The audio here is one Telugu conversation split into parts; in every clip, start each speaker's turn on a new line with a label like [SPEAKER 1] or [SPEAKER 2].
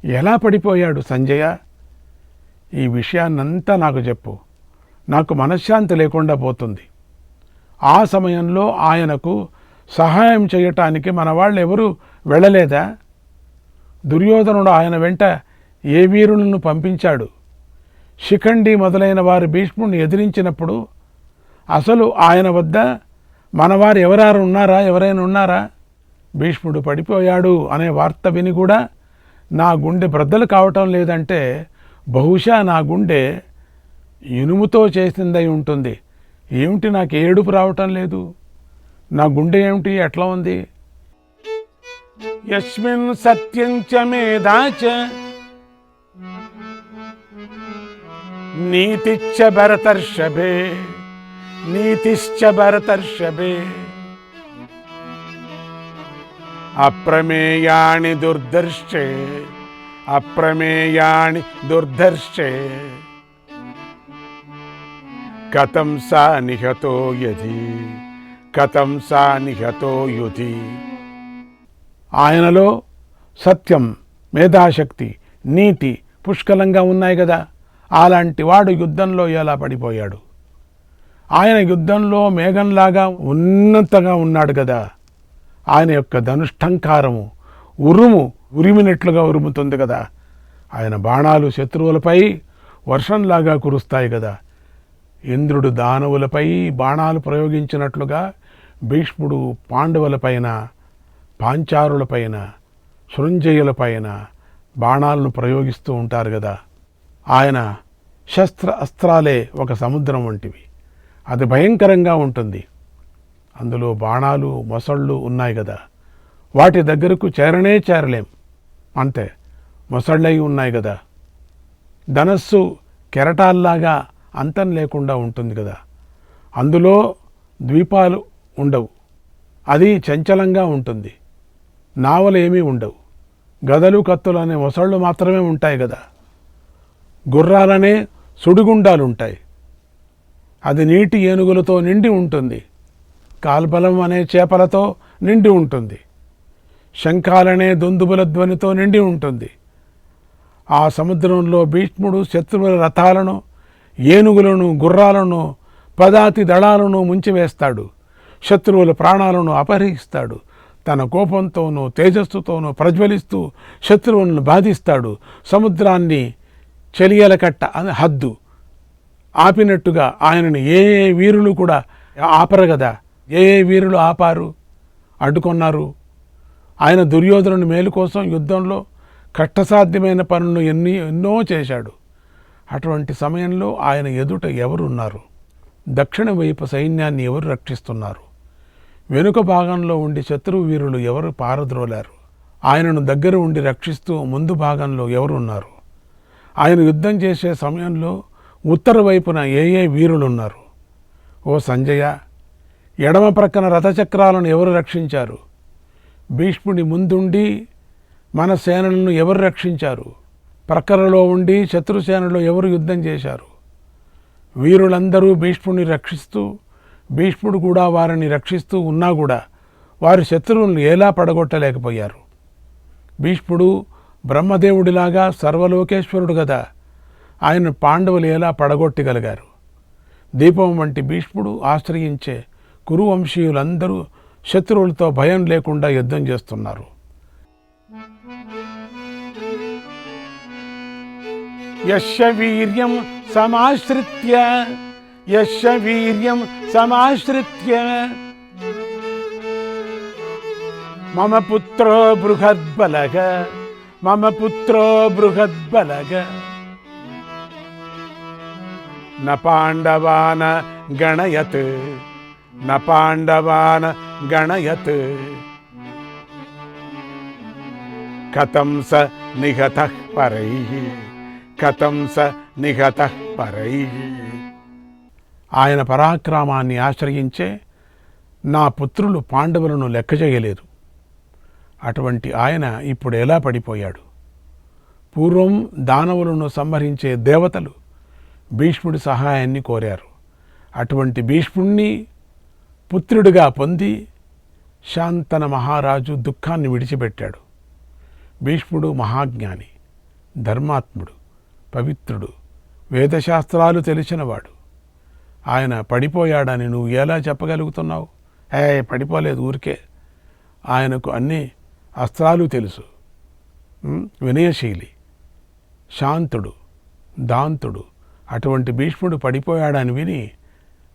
[SPEAKER 1] ఎలా పడిపోయాడు సంజయ? ఈ విషయాన్నంతా నాకు చెప్పు. నాకు మనశ్శాంతి లేకుండా పోతుంది. ఆ సమయంలో ఆయనకు సహాయం చేయటానికి మన వాళ్ళు ఎవరూ వెళ్ళలేదా? దుర్యోధనుడు ఆయన వెంట ఏ వీరులను పంపించాడు? శిఖండి మొదలైన వారు భీష్ముడిని ఎదిరించినప్పుడు అసలు ఆయన వద్ద మనవారు ఎవరైనా ఉన్నారా? భీష్ముడు పడిపోయాడు అనే వార్త విని కూడా నా గుండె బ్రద్దలు కావటం లేదంటే బహుశా నా గుండె ఇనుముతో చేసిందై ఉంటుంది. ఏమిటి నాకు ఏడుపు రావటం లేదు? నా గుండె ఏమిటి ఎట్లా ఉంది? యస్మిన్ సత్యం చ మేధాచ నీతిశ్చ భరతర్షభే నీతిశ్చ భరతర్షభే అప్రమేయాణి దుర్దర్శే అప్రమేయాణి దుర్ధర్షే కథం సా నిహతో యధి కథం సా నిహతో యుధి. ఆయనలో సత్యం, మేధాశక్తి, నీతి పుష్కలంగా ఉన్నాయి కదా. అలాంటి వాడు యుద్ధంలో ఎలా పడిపోయాడు? ఆయన యుద్ధంలో మేఘంలాగా ఉన్నంతగా ఉన్నాడు కదా. ఆయన యొక్క ధనుష్టంకారము ఉరిమినట్లుగా ఉరుముతుంది కదా. ఆయన బాణాలు శత్రువులపై వర్షంలాగా కురుస్తాయి కదా. ఇంద్రుడు దానవులపై బాణాలు ప్రయోగించినట్లుగా భీష్ముడు పాండవులపైన, పాంచారులపైన, సృంజయులపైన బాణాలను ప్రయోగిస్తూ ఉంటారు కదా. ఆయన శస్త్ర అస్త్రాలే ఒక సముద్రం వంటివి. అది భయంకరంగా ఉంటుంది. అందులో బాణాలు, మొసళ్ళు ఉన్నాయి కదా. వాటి దగ్గరకు చేరలేం. అంతే, మొసళ్ళై ఉన్నాయి కదా. ధనస్సు కెరటాల్లాగా అంతం లేకుండా ఉంటుంది కదా. అందులో ద్వీపాలు ఉండవు. అది చంచలంగా ఉంటుంది. నావలు ఏమీ ఉండవు. గదలు, కత్తులు అనే మొసళ్ళు మాత్రమే ఉంటాయి కదా. గుర్రాలనే సుడిగుండాలుంటాయి. అది నీటి ఏనుగులతో నిండి ఉంటుంది. కాల్బలం అనే చేపలతో నిండి ఉంటుంది. శంఖాలనే దుందుబుల ధ్వనితో నిండి ఉంటుంది. ఆ సముద్రంలో భీష్ముడు శత్రువుల రథాలను, ఏనుగులను, గుర్రాలను, పదాతి దళాలను ముంచివేస్తాడు. శత్రువుల ప్రాణాలను అపహరిస్తాడు. తన కోపంతోనూ తేజస్సుతోనూ ప్రజ్వలిస్తూ శత్రువులను బాధిస్తాడు. సముద్రాన్ని చెలియలకట్ట హద్దు ఆపినట్టుగా ఆయనను ఏ వీరులు కూడా ఆపరు కదా. ఏ వీరులు ఆపారు, అడ్డుకొన్నారు? ఆయన దుర్యోధనుని మేలు కోసం యుద్ధంలో కష్టసాధ్యమైన పనులను ఎన్నో చేశాడు. అటువంటి సమయంలో ఆయన ఎదుట ఎవరున్నారు? దక్షిణ వైపు సైన్యాన్ని ఎవరు రక్షిస్తున్నారు? వెనుక భాగంలో ఉండి శత్రువు వీరులు ఎవరు పారద్రోలారు? ఆయనను దగ్గర ఉండి రక్షిస్తూ ముందు భాగంలో ఎవరున్నారు? ఆయన యుద్ధం చేసే సమయంలో ఉత్తర వైపున ఏ వీరులున్నారు? ఓ సంజయ, ఎడమ ప్రక్కన రథచక్రాలను ఎవరు రక్షించారు? భీష్ముడి ముందుండి మన సేనలను ఎవరు రక్షించారు? ప్రక్కలలో ఉండి శత్రుసేనలో ఎవరు యుద్ధం చేశారు? వీరులందరూ భీష్ముడిని రక్షిస్తూ, భీష్ముడు కూడా వారిని రక్షిస్తూ ఉన్నా కూడా వారి శత్రువులను ఎలా పడగొట్టలేకపోయారు? భీష్ముడు బ్రహ్మదేవుడిలాగా సర్వలోకేశ్వరుడు కదా. ఆయన పాండవులు ఎలా పడగొట్టగలిగారు? దీపం వంటి భీష్ముడు ఆశ్రయించే కురువంశీయులందరూ శత్రువులతో భయం లేకుండా యుద్ధం చేస్తున్నారు. యస్య వీర్యం సమాశ్రిత్య యస్య వీర్యం సమాశ్రిత్య మమ పుత్రో బృహద్బలగ మమ పుత్రో బృహద్బలగ న పాండవాన గణయత్ న పాండవాన గణయత్ కథం స నిహతః పరైః కథం స నిహతః పరైః. ఆయన పరాక్రమాన్ని ఆశ్రయించే నా పుత్రులు పాండవులను లెక్క చేయలేదు. అటువంటి ఆయన ఇప్పుడు ఎలా పడిపోయాడు? పూర్వం దానవులను సంహరించే దేవతలు భీష్ముడి సహాయాన్ని కోరారు. అటువంటి భీష్ముడిని పుత్రుడిగా పొంది శాంతన మహారాజు దుఃఖాన్ని విడిచిపెట్టాడు. భీష్ముడు మహాజ్ఞాని. ధర్మాత్ముడు, పవిత్రుడు, వేదశాస్త్రాలు తెలిసినవాడు. ఆయన పడిపోయాడని నువ్వు ఎలా చెప్పగలుగుతున్నావు? పడిపోలేదు, ఊరికే. ఆయనకు అన్ని అస్త్రాలు తెలుసు. వినయశీలి, శాంతుడు, దాంతుడు. అటువంటి భీష్ముడు పడిపోయాడని విని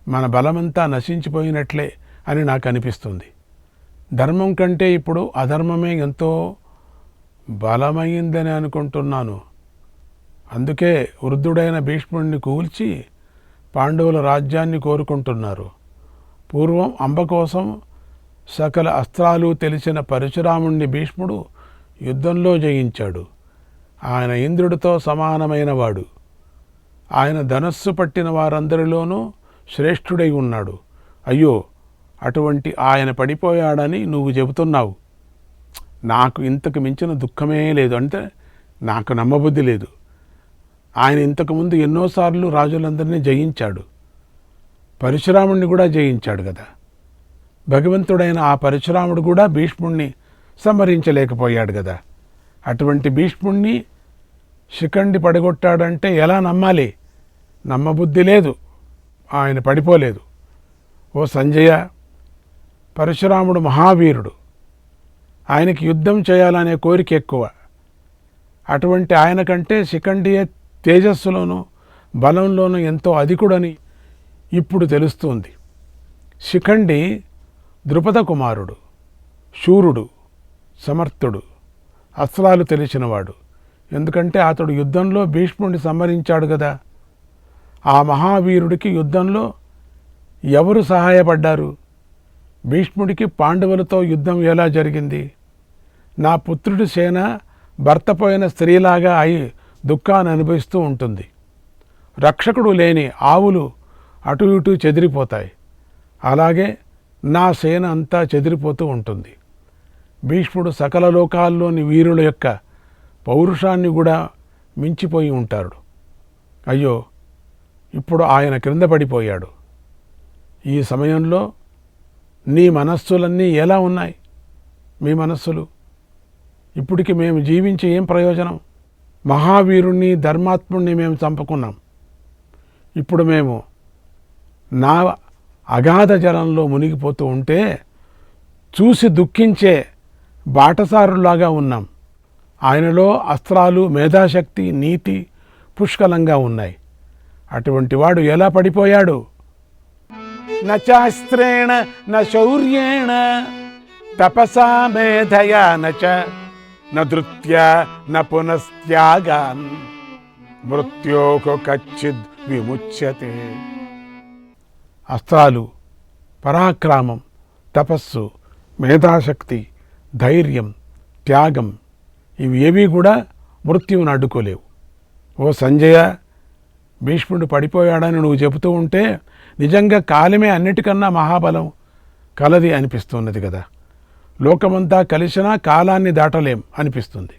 [SPEAKER 1] మన బలమంతా నశించిపోయినట్లే అని నాకు అనిపిస్తుంది. ధర్మం కంటే ఇప్పుడు అధర్మమే ఎంతో బలమైందని అనుకుంటున్నాను. అందుకే వృద్ధుడైన భీష్ముడిని కూల్చి పాండవుల రాజ్యాన్ని కోరుకుంటున్నారు. పూర్వం అంబ కోసం సకల అస్త్రాలు తెలిసిన పరశురాముణ్ణి భీష్ముడు యుద్ధంలో జయించాడు. ఆయన ఇంద్రుడితో సమానమైనవాడు. ఆయన ధనస్సు పట్టిన వారందరిలోనూ శ్రేష్ఠుడై ఉన్నాడు. అయ్యో, అటువంటి ఆయన పడిపోయాడని నువ్వు చెబుతున్నావు. నాకు ఇంతకు మించిన దుఃఖమే లేదు. అంటే నాకు నమ్మబుద్ధి లేదు. ఆయన ఇంతకుముందు ఎన్నోసార్లు రాజులందరినీ జయించాడు. పరశురాముడిని కూడా జయించాడు కదా. భగవంతుడైన ఆ పరశురాముడు కూడా భీష్ముణ్ణి సంహరించలేకపోయాడు కదా. అటువంటి భీష్ముణ్ణి శిఖండి పడగొట్టాడంటే ఎలా నమ్మాలి? నమ్మబుద్ధి లేదు. ఆయన పడిపోలేదు. ఓ సంజయ, పరశురాముడు మహావీరుడు. ఆయనకి యుద్ధం చేయాలనే కోరిక ఎక్కువ. అటువంటి ఆయన కంటే శిఖండియే తేజస్సులోనూ బలంలోనూ ఎంతో అధికుడని ఇప్పుడు తెలుస్తుంది. శిఖండి ద్రుపద కుమారుడు, శూరుడు, సమర్థుడు, అస్త్రాలు తెలిసినవాడు. ఎందుకంటే అతడు యుద్ధంలో భీష్ముడిని సంహరించాడు కదా. ఆ మహావీరుడికి యుద్ధంలో ఎవరు సహాయపడ్డారు? భీష్ముడికి పాండవులతో యుద్ధం ఎలా జరిగింది? నా పుత్రుడి సేన భర్త పోయిన స్త్రీలాగా అయి దుఃఖాన్ని అనుభవిస్తూ ఉంటుంది. రక్షకుడు లేని ఆవులు అటు ఇటు చెదిరిపోతాయి. అలాగే నా సేన అంతా చెదిరిపోతూ ఉంటుంది. భీష్ముడు సకల లోకాల్లోని వీరుల యొక్క పౌరుషాన్ని కూడా మించిపోయి ఉంటాడు. అయ్యో, ఇప్పుడు ఆయన క్రింద పడిపోయాడు. ఈ సమయంలో నీ మనస్సులన్నీ ఎలా ఉన్నాయి? మీ మనస్సులు ఇప్పటికి మేము జీవించి ఏం ప్రయోజనం? మహావీరుణ్ణి, ధర్మాత్ముణ్ణి మేము చంపుకున్నాం. ఇప్పుడు మేము నా అగాధ జలంలో మునిగిపోతూ ఉంటే చూసి దుఃఖించే బాటసారులాగా ఉన్నాం. ఆయనలో అస్త్రాలు, మేధాశక్తి, నీతి పుష్కలంగా ఉన్నాయి. అటువంటి వాడు ఎలా పడిపోయాడు? నచాస్త్రేణ న శౌర్యేణ తపసా మేధయా నచ నృత్య న పునస్త్యాగాన్ మృత్యోః కచ్చిద్ విముచ్యతే. అస్త్రాలు, పరాక్రమం, తపస్సు, మేధాశక్తి, ధైర్యం, త్యాగం ఇవి ఏవీ కూడా మృత్యువును అడ్డుకోలేవు. ఓ సంజయ, భీష్ముడు పడిపోయాడని నువ్వు చెబుతూ ఉంటే నిజంగా కాలమే అన్నిటికన్నా మహాబలం కలది అనిపిస్తున్నది కదా. లోకమంతా కలిసినా కాలాన్ని దాటలేం అనిపిస్తుంది.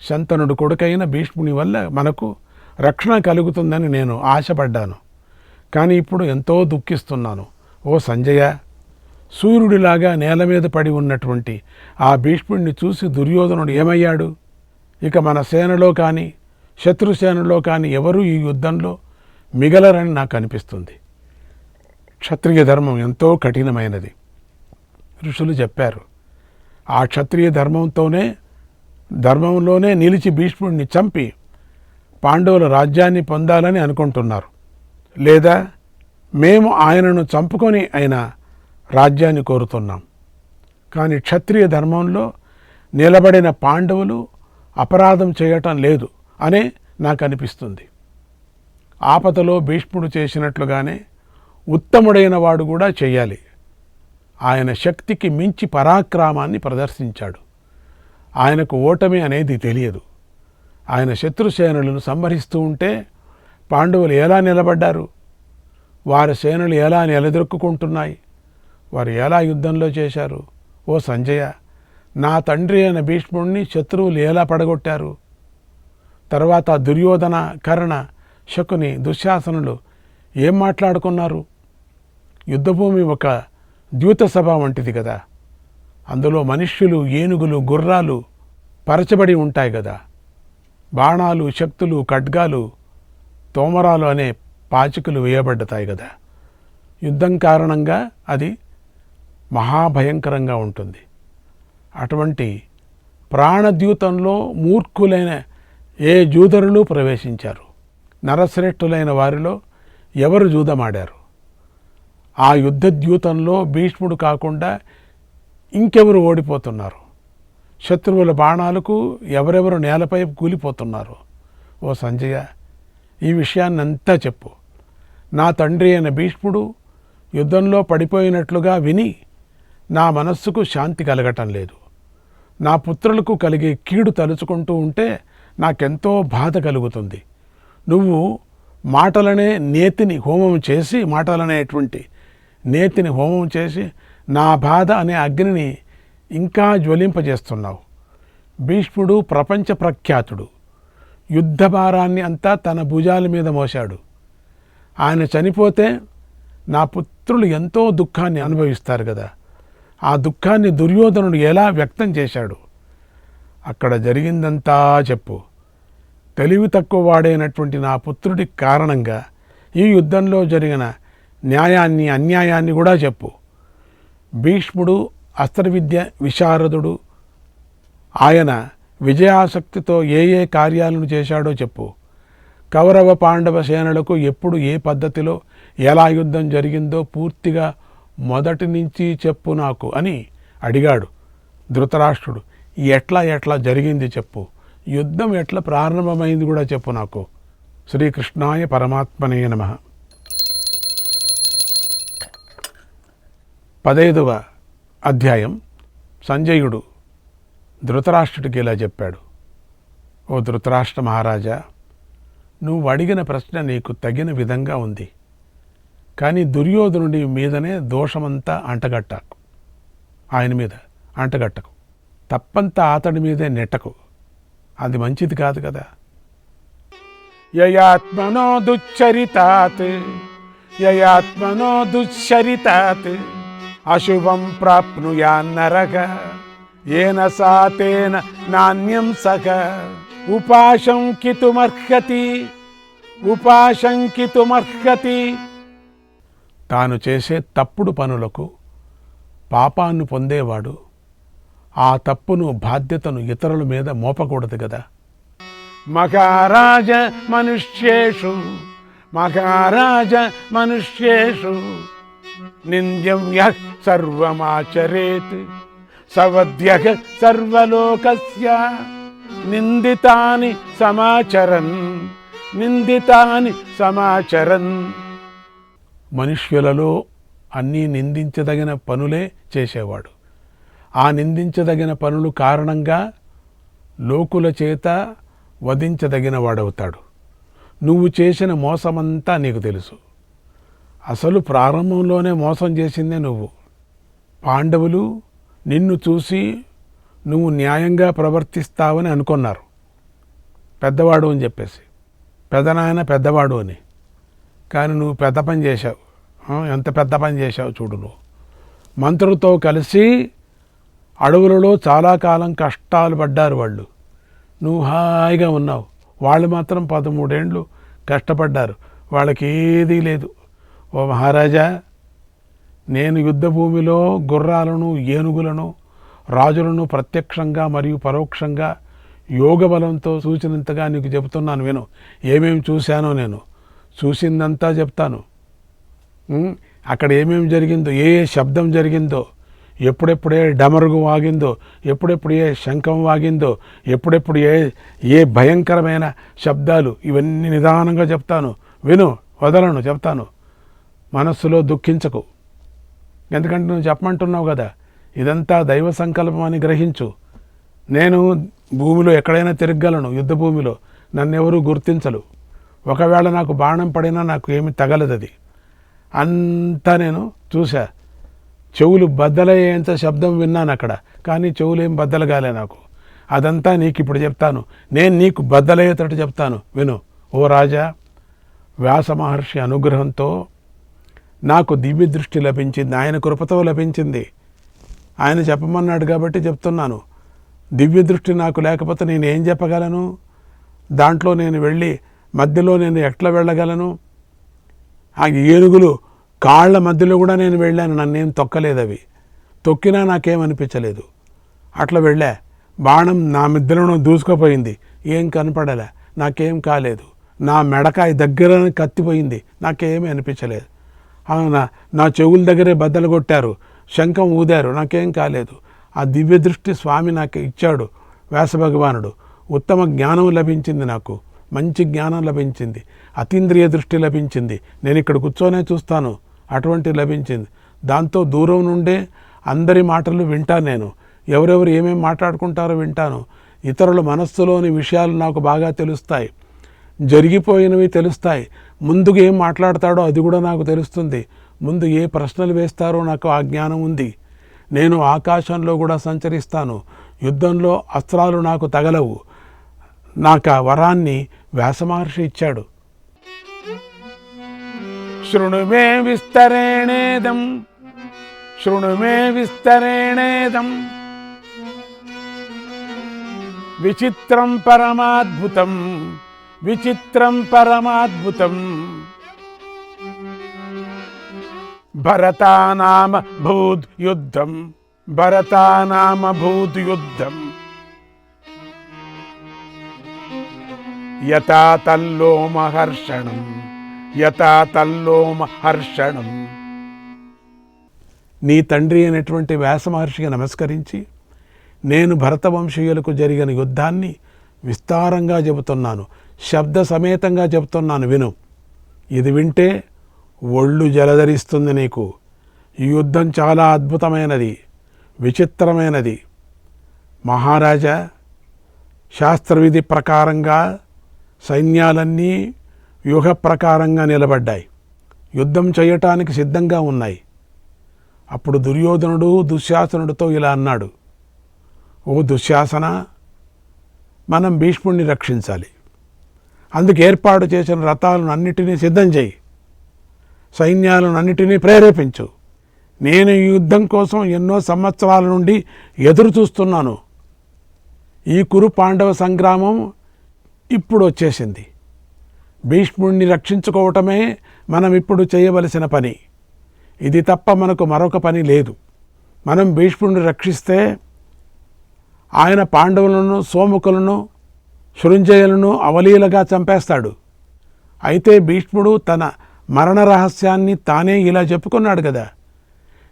[SPEAKER 1] శంతనుడు కొడుకైన భీష్ముని వల్ల మనకు రక్షణ కలుగుతుందని నేను ఆశపడ్డాను. కానీ ఇప్పుడు ఎంతో దుఃఖిస్తున్నాను. ఓ సంజయ, సూర్యుడిలాగా నేల మీద పడి ఉన్నటువంటి ఆ భీష్ముడిని చూసి దుర్యోధనుడు ఏమయ్యాడు? ఇక మన సేనలో కానీ శత్రుసేనలో కానీ ఎవరూ ఈ యుద్ధంలో మిగలరని నాకు అనిపిస్తుంది. క్షత్రియ ధర్మం ఎంతో కఠినమైనది. ఋషులు చెప్పారు. ఆ క్షత్రియ ధర్మంలోనే నిలిచి భీష్ముడిని చంపి పాండవుల రాజ్యాన్ని పొందాలని అనుకుంటున్నారు. లేదా మేము ఆయనను చంపుకొని అయినా రాజ్యాన్ని కోరుతున్నాం. కానీ క్షత్రియ ధర్మంలో నిలబడిన పాండవులు అపరాధం చేయటం లేదు అనే నాకు అనిపిస్తుంది. ఆపదలో భీష్ముడు చేసినట్లుగానే ఉత్తముడైన వాడు కూడా చెయ్యాలి. ఆయన శక్తికి మించి పరాక్రమాన్ని ప్రదర్శించాడు. ఆయనకు ఓటమి అనేది తెలియదు. ఆయన శత్రుసేనలను సంహరిస్తూ ఉంటే పాండవులు ఎలా నిలబడ్డారు? వారి సేనలు ఎలా నిలదొక్కుకుంటున్నాయి? వారు ఎలా యుద్ధంలో చేశారు? ఓ సంజయ, నా తండ్రి అయిన భీష్ముడిని శత్రువులు ఎలా పడగొట్టారు? తర్వాత దుర్యోధన, కర్ణ, శకుని, దుశ్శాసనులు ఏం మాట్లాడుకున్నారు? యుద్ధభూమి ఒక ద్యూత సభ వంటిది కదా. అందులో మనుష్యులు, ఏనుగులు, గుర్రాలు పరచబడి ఉంటాయి కదా. బాణాలు, శక్తులు, ఖడ్గాలు, తోమరాలు అనే పాచికలు వేయబడతాయి కదా. యుద్ధం కారణంగా అది మహాభయంకరంగా ఉంటుంది. అటువంటి ప్రాణద్యూతంలో మూర్ఖులైన ఏ జూదరులు ప్రవేశించారు? నరశ్రేష్ఠులైన వారిలో ఎవరు జూదమాడారు? ఆ యుద్ధద్యూతంలో భీష్ముడు కాకుండా ఇంకెవరు ఓడిపోతున్నారు? శత్రువుల బాణాలకు ఎవరెవరు నేలపై కూలిపోతున్నారు? ఓ సంజయ, ఈ విషయాన్నంతా చెప్పు. నా తండ్రి అయిన భీష్ముడు యుద్ధంలో పడిపోయినట్లుగా విని నా మనస్సుకు శాంతి కలగటం లేదు. నా పుత్రులకు కలిగే కీడు తలుచుకుంటూ ఉంటే నాకెంతో బాధ కలుగుతుంది. నువ్వు మాటలనే నేతిని హోమం చేసి, మాటలనేటువంటి నేతిని హోమం చేసి నా బాధ అనే అగ్నిని ఇంకా జ్వలింపజేస్తున్నావు. భీష్ముడు ప్రపంచ ప్రఖ్యాతుడు. యుద్ధ భారాన్ని అంతా తన భుజాల మీద మోశాడు. ఆయన చనిపోతే నా పుత్రులు ఎంతో దుఃఖాన్ని అనుభవిస్తారు కదా. ఆ దుఃఖాన్ని దుర్యోధనుడు ఎలా వ్యక్తం చేశాడు? అక్కడ జరిగిందంతా చెప్పు. తెలివి తక్కువ వాడైనటువంటి నా పుత్రుడి కారణంగా ఈ యుద్ధంలో జరిగిన న్యాయాన్ని, అన్యాయాన్ని కూడా చెప్పు. భీష్ముడు అస్త్రవిద్య విశారదుడు. ఆయన విజయాసక్తితో ఏ ఏ కార్యాలను చేశాడో చెప్పు. కౌరవ పాండవ సేనలకు ఎప్పుడు ఏ పద్ధతిలో ఎలా యుద్ధం జరిగిందో పూర్తిగా మొదటి నుంచి చెప్పు నాకు అని అడిగాడు ధృతరాష్ట్రుడు. ఎట్లా జరిగింది చెప్పు. యుద్ధం ఎట్లా ప్రారంభమైంది కూడా చెప్పు నాకు. శ్రీకృష్ణాయ పరమాత్మనే నమః. 15వ అధ్యాయం. సంజయుడు ధృతరాష్ట్రుడికి ఇలా చెప్పాడు. ఓ ధృతరాష్ట్ర మహారాజా, నువ్వు అడిగిన ప్రశ్న నీకు తగిన విధంగా ఉంది. కానీ దుర్యోధనుడి మీదనే దోషమంతా అంటగట్టకు. ఆయన మీద అంటగట్టకు. తప్పంతా అతడి మీదే నెట్టకు. అది మంచిది కాదు కదా. యయాత్మనో దుశ్చరితాత్ అశుభం ప్రాప్నుయాన్నరక ఏన సాతేన నాణ్యం సఖ ఉపాశంకితుమర్హతి. తాను చేసే తప్పుడు పనులకు పాపాన్ని పొందేవాడు ఆ తప్పును, బాధ్యతను ఇతరుల మీద మోపకూడదు కదా. మహారాజ మనుష్యేషు నింద్యమ్యః సర్వమాచరేత్ సవద్యః సర్వలోకస్య నిందితాని సమాచరన్. మనుష్యులలో అన్నీ నిందించదగిన పనులే చేసేవాడు. ఆ నిందించదగిన పనులు కారణంగా లోకుల చేత వధించదగిన వాడవుతాడు. నువ్వు చేసిన మోసమంతా నీకు తెలుసు. అసలు ప్రారంభంలోనే మోసం చేసిందే నువ్వు. పాండవులు నిన్ను చూసి నువ్వు న్యాయంగా ప్రవర్తిస్తావని అనుకున్నారు, పెద్దవాడు అని చెప్పేసి. పెదనాయన పెద్దవాడు అని. కానీ నువ్వు పెద్ద పని చేశావు. ఎంత పెద్ద పని చేశావు చూడు. నువ్వు మంత్రులతో కలిసి అడవులలో చాలా కాలం కష్టాలు పడ్డారు వాళ్ళు. నువ్వు హాయిగా ఉన్నావు. వాళ్ళు మాత్రం 13 ఏండ్లు కష్టపడ్డారు. వాళ్ళకి ఏదీ లేదు. ఓ మహారాజా, నేను యుద్ధభూమిలో గుర్రాలను, ఏనుగులను, రాజులను ప్రత్యక్షంగా మరియు పరోక్షంగా యోగ బలంతో సూచినంతగా నీకు చెబుతున్నాను విను. ఏమేమి చూశానో నేను చూసిందంతా చెప్తాను. అక్కడ ఏమేమి జరిగిందో, ఏ ఏ శబ్దం జరిగిందో, ఎప్పుడెప్పుడే డమరుగు వాగిందో, ఎప్పుడెప్పుడు ఏ శంఖం వాగిందో, ఎప్పుడెప్పుడు ఏ భయంకరమైన శబ్దాలు, ఇవన్నీ నిదానంగా చెప్తాను విను. వదలను, చెప్తాను. మనస్సులో దుఃఖించకు. ఎందుకంటే నువ్వు చెప్పమంటున్నావు కదా. ఇదంతా దైవ సంకల్పం అని గ్రహించు. నేను భూమిలో ఎక్కడైనా తిరగలను. యుద్ధ భూమిలో నన్నెవరూ గుర్తించలు. ఒకవేళ నాకు బాణం పడినా నాకు ఏమి తగలదు. అది అంతా నేను చూసా. చెవులు బద్దలయ్యేంత శబ్దం విన్నాను అక్కడ, కానీ చెవులు ఏం బద్దలు కాలే నాకు. అదంతా నీకు ఇప్పుడు చెప్తాను. నేను నీకు బద్దలయ్యేటట్టు చెప్తాను విను. ఓ రాజా, వ్యాస మహర్షి అనుగ్రహంతో నాకు దివ్య దృష్టి లభించింది. ఆయన కృపతో లభించింది. ఆయన చెప్పమన్నాడు కాబట్టి చెప్తున్నాను. దివ్య దృష్టి నాకు లేకపోతే నేను ఏం చెప్పగలను? దాంట్లో నేను వెళ్ళి మధ్యలో నేను ఎట్లా వెళ్ళగలను? ఆ ఏనుగులు కాళ్ళ మధ్యలో కూడా నేను వెళ్ళాను, నన్నేం తొక్కలేదు, అవి తొక్కినా నాకేమనిపించలేదు. అట్లా వెళ్ళా, బాణం నా మధ్యలో దూసుకుపోయింది, ఏం కనపడలే, నాకేం కాలేదు. నా మెడకాయ దగ్గర కత్తిపోయింది, నాకేమీ అనిపించలేదు. నా చెవుల దగ్గరే బద్దలు కొట్టారు, శంఖం ఊదారు, నాకేం కాలేదు. ఆ దివ్య దృష్టి స్వామి నాకు ఇచ్చాడు వ్యాసభగవానుడు. ఉత్తమ జ్ఞానం లభించింది, నాకు మంచి జ్ఞానం లభించింది, అతీంద్రియ దృష్టి లభించింది. నేను ఇక్కడ కూర్చొనే చూస్తాను, అటువంటి లభించింది. దాంతో దూరం నుండే అందరి మాటలు వింటాను, నేను ఎవరెవరు ఏమేమి మాట్లాడుకుంటారో వింటాను. ఇతరుల మనస్సులోని విషయాలు నాకు బాగా తెలుస్తాయి, జరిగిపోయినవి తెలుస్తాయి. ముందుకు ఏం మాట్లాడతాడో అది కూడా నాకు తెలుస్తుంది. ముందు ఏ ప్రశ్నలు వేస్తారో నాకు ఆ జ్ఞానం ఉంది. నేను ఆకాశంలో కూడా సంచరిస్తాను, యుద్ధంలో అస్త్రాలు నాకు తగలవు. నాకు ఆ వరాన్ని వ్యాసమహర్షి ఇచ్చాడు. శృణుమే విస్తరేణేదం, శృణుమే విస్తరేణేదం, విచిత్రం పరమాద్భుతం, విచిత్రం పరమాద్భుతం. భరతానామ భూద్ యుద్ధం, భరతానామ భూద్ యుద్ధం. యథా తల్లోమ హర్షణం, యథా తల్లోమ హర్షణం. నీ తండ్రి అయినటువంటి వ్యాసమహర్షికి నమస్కరించి నేను భరతవంశీయులకు జరిగిన యుద్ధాన్ని విస్తారంగా చెబుతున్నాను, శబ్ద సమేతంగా చెబుతున్నాను, విను. ఇది వింటే ఒళ్ళు జలధరిస్తుంది నీకు. ఈ యుద్ధం చాలా అద్భుతమైనది, విచిత్రమైనది. మహారాజా, శాస్త్రవిధి ప్రకారంగా సైన్యాలన్నీ వ్యూహ ప్రకారంగా నిలబడ్డాయి, యుద్ధం చేయటానికి సిద్ధంగా ఉన్నాయి. అప్పుడు దుర్యోధనుడు దుశ్శాసనుడితో ఇలా అన్నాడు, ఓ దుశ్శాసన, మనం భీష్ముడిని రక్షించాలి. అందుకు ఏర్పాటు చేసిన రథాలను అన్నిటినీ సిద్ధం చేయి, సైన్యాలను అన్నిటినీ ప్రేరేపించు. నేను ఈ యుద్ధం కోసం ఎన్నో సంవత్సరాల నుండి ఎదురు చూస్తున్నాను. ఈ కురు పాండవ సంగ్రామం ఇప్పుడు వచ్చేసింది. భీష్ముడిని రక్షించుకోవటమే మనం ఇప్పుడు చేయవలసిన పని. ఇది తప్ప మనకు మరొక పని లేదు. మనం భీష్ముడిని రక్షిస్తే ఆయన పాండవులను, సోముకులను, శృంజయులను అవలీలగా చంపేస్తాడు. అయితే భీష్ముడు తన మరణ రహస్యాన్ని తానే ఇలా చెప్పుకున్నాడు కదా,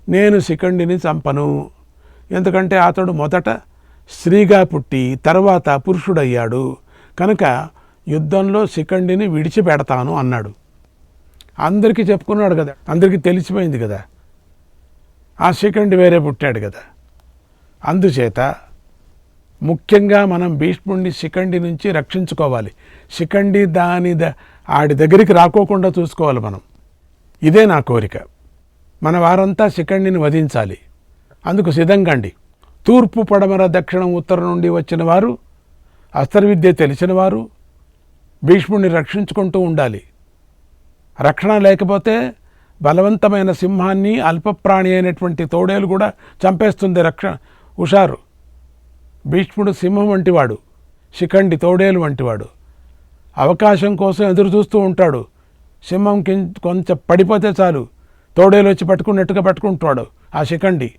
[SPEAKER 1] నేను శిఖండిని చంపను, ఎందుకంటే అతడు మొదట స్త్రీగా పుట్టి తర్వాత పురుషుడయ్యాడు, కనుక యుద్ధంలో శిఖండిని విడిచిపెడతాను అన్నాడు. అందరికీ చెప్పుకున్నాడు కదా, అందరికీ తెలిసిపోయింది కదా, ఆ శిఖండి వేరే పుట్టాడు కదా. అందుచేత ముఖ్యంగా మనం భీష్ముడిని శిఖండి నుంచి రక్షించుకోవాలి. శిఖండి ఆడి దగ్గరికి రాకోకుండా చూసుకోవాలి మనం. ఇదే నా కోరిక. మన వారంతా శిఖండిని వధించాలి. అందుకు సిద్ధంగండి. తూర్పు, పడమర, దక్షిణం, ఉత్తరం నుండి వచ్చిన వారు, అస్త్రవిద్య తెలిసిన వారు భీష్ముడిని రక్షించుకుంటూ ఉండాలి. రక్షణ లేకపోతే బలవంతమైన సింహాన్ని అల్పప్రాణి అయినటువంటి తోడేలు కూడా చంపేస్తుంది. హుషారు. భీష్ముడు సింహం వంటివాడు, శిఖండి తోడేలు వంటివాడు. అవకాశం కోసం ఎదురు చూస్తూ ఉంటాడు. సింహం కొంచెం పడిపోతే చాలు తోడేలు వచ్చి పట్టుకున్నట్టుగా పట్టుకుంటాడు ఆ శిఖండి.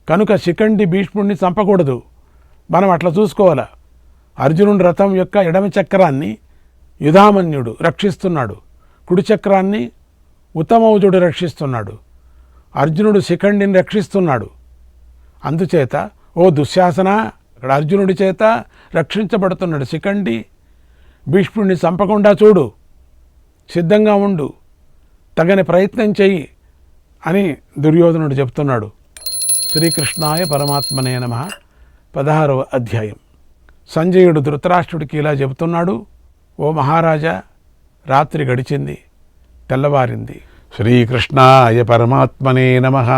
[SPEAKER 1] కనుక శిఖండి భీష్ముడిని చంపకూడదు. మనం అట్లా చూసుకోవాలా. అర్జునుడి రథం యొక్క ఎడమ చక్రాన్ని యుధామన్యుడు రక్షిస్తున్నాడు, కుడి చక్రాన్ని ఉత్తమౌజుడు రక్షిస్తున్నాడు, అర్జునుడు శిఖండిని రక్షిస్తున్నాడు. అందుచేత ఓ దుశ్శాసన, అక్కడ అర్జునుడి చేత రక్షించబడుతున్నాడు శిఖండి. భీష్ముడిని చంపకుండా చూడు, సిద్ధంగా ఉండు, తగని ప్రయత్నం చెయ్యి అని దుర్యోధనుడు చెప్తున్నాడు. శ్రీకృష్ణాయ పరమాత్మనే నమః. 16వ అధ్యాయం. సంజయుడు ధృతరాష్ట్రుడికి ఇలా చెబుతున్నాడు, ఓ మహారాజా, రాత్రి గడిచింది, తెల్లవారింది. శ్రీకృష్ణాయ పరమాత్మనే నమః.